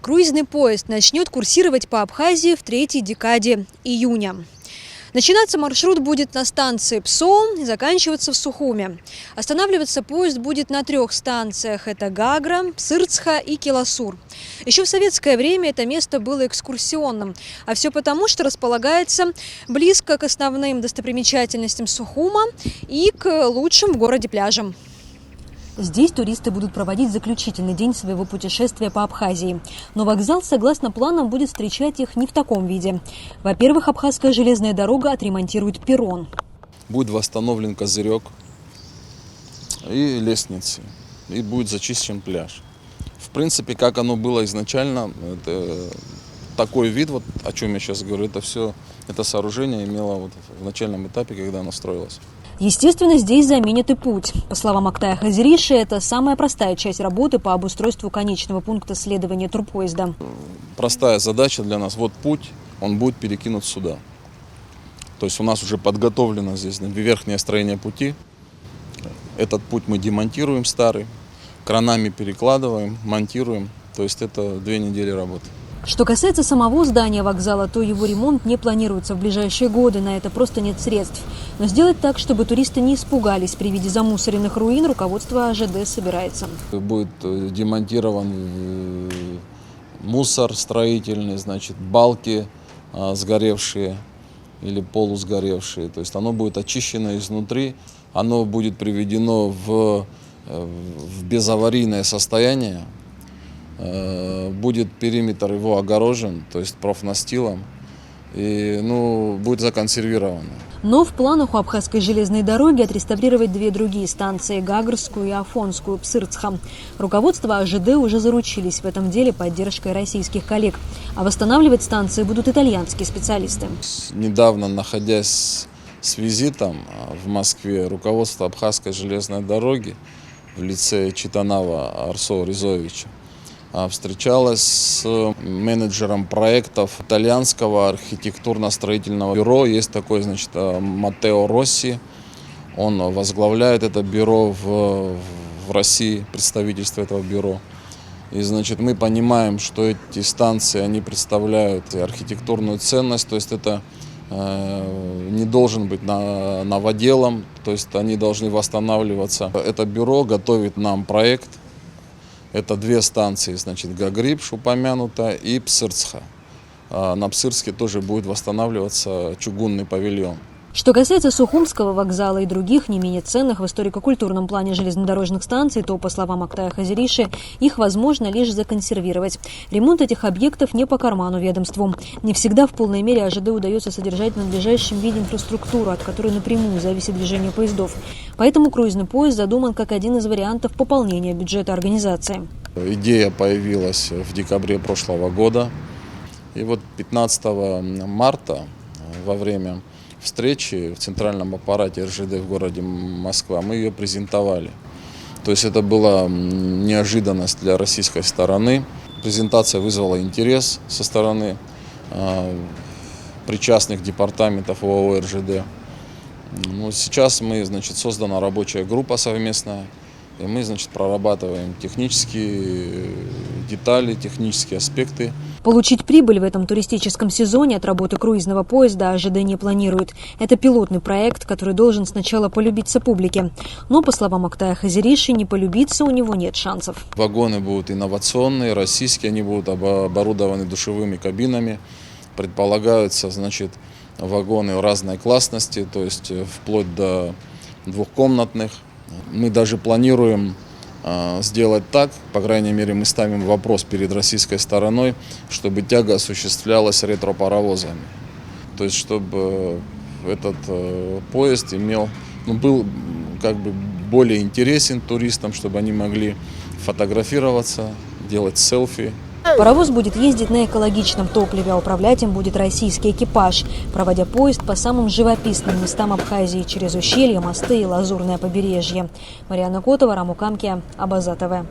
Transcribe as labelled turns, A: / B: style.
A: Круизный поезд начнет курсировать по Абхазии в третьей декаде июня. Начинаться маршрут будет на станции Псо и заканчиваться в Сухуме. Останавливаться поезд будет на 3 станциях – это Гагра, Псырцха и Киласур. Еще в советское время это место было экскурсионным. А все потому, что располагается близко к основным достопримечательностям Сухума и к лучшим в городе пляжам. Здесь туристы будут проводить заключительный день своего путешествия по Абхазии. Но вокзал, согласно планам, будет встречать их не в таком виде. Во-первых, Абхазская железная дорога отремонтирует перрон.
B: Будет восстановлен козырек и лестницы, и будет зачищен пляж. В принципе, как оно было изначально, это такой вид, вот о чем я сейчас говорю, это сооружение имело вот в начальном этапе, когда оно строилось.
A: Естественно, здесь заменят и путь. По словам Актая Хазириши, это самая простая часть работы по обустройству конечного пункта следования турпоезда.
B: Простая задача для нас. Вот путь, он будет перекинут сюда. То есть у нас уже подготовлено здесь верхнее строение пути. Этот путь мы демонтируем старый, кранами перекладываем, монтируем. То есть это 2 недели работы.
A: Что касается самого здания вокзала, то его ремонт не планируется в ближайшие годы, на это просто нет средств. Но сделать так, чтобы туристы не испугались при виде замусоренных руин, руководство АЖД собирается.
B: Будет демонтирован мусор строительный, значит, балки сгоревшие или полусгоревшие. То есть оно будет очищено изнутри, оно будет приведено в безаварийное состояние. Будет периметр его огорожен, то есть профнастилом, и будет законсервировано.
A: Но в планах у Абхазской железной дороги отреставрировать 2 другие станции – Гагрскую и Афонскую, Псырцха. Руководство АЖД уже заручились в этом деле поддержкой российских коллег. А восстанавливать станции будут итальянские специалисты.
B: Недавно, находясь с визитом в Москве, руководство Абхазской железной дороги в лице Читанава Арсо Ризовича встречалась с менеджером проектов итальянского архитектурно-строительного бюро. Есть такой, значит, Маттео Росси. Он возглавляет это бюро в России, представительство этого бюро. И, значит, мы понимаем, что эти станции, они представляют архитектурную ценность, то есть это не должен быть новоделом, то есть они должны восстанавливаться. Это бюро готовит нам проект. Это 2 станции, значит, Гагрипш упомянута и Псырцха. На Псырске тоже будет восстанавливаться чугунный павильон.
A: Что касается Сухумского вокзала и других не менее ценных в историко-культурном плане железнодорожных станций, то, по словам Актая Хазириши, их возможно лишь законсервировать. Ремонт этих объектов не по карману ведомству. Не всегда в полной мере АЖД удается содержать в надлежащем виде инфраструктуру, от которой напрямую зависит движение поездов. Поэтому круизный поезд задуман как один из вариантов пополнения бюджета организации.
B: Идея появилась в декабре прошлого года. И вот 15 марта во время встречи в центральном аппарате РЖД в городе Москва мы ее презентовали. То есть это была неожиданность для российской стороны. Презентация вызвала интерес со стороны причастных департаментов ОАО РЖД. Сейчас создана рабочая группа совместная. И мы, прорабатываем технические детали, технические аспекты.
A: Получить прибыль в этом туристическом сезоне от работы круизного поезда АЖД не планирует. Это пилотный проект, который должен сначала полюбиться публике. Но, по словам Актая Хазириши, не полюбиться у него нет шансов.
B: Вагоны будут инновационные, российские, они будут оборудованы душевыми кабинами. Предполагаются, вагоны разной классности, то есть вплоть до 2-комнатных. Мы даже планируем сделать так, по крайней мере мы ставим вопрос перед российской стороной, чтобы тяга осуществлялась ретро-паровозами. То есть чтобы этот поезд был более интересен туристам, чтобы они могли фотографироваться, делать селфи.
A: Паровоз будет ездить на экологичном топливе, а управлять им будет российский экипаж, проводя поезд по самым живописным местам Абхазии через ущелья, мосты и лазурное побережье. Марьяна Котова, Раму Камки, Абаза ТВ.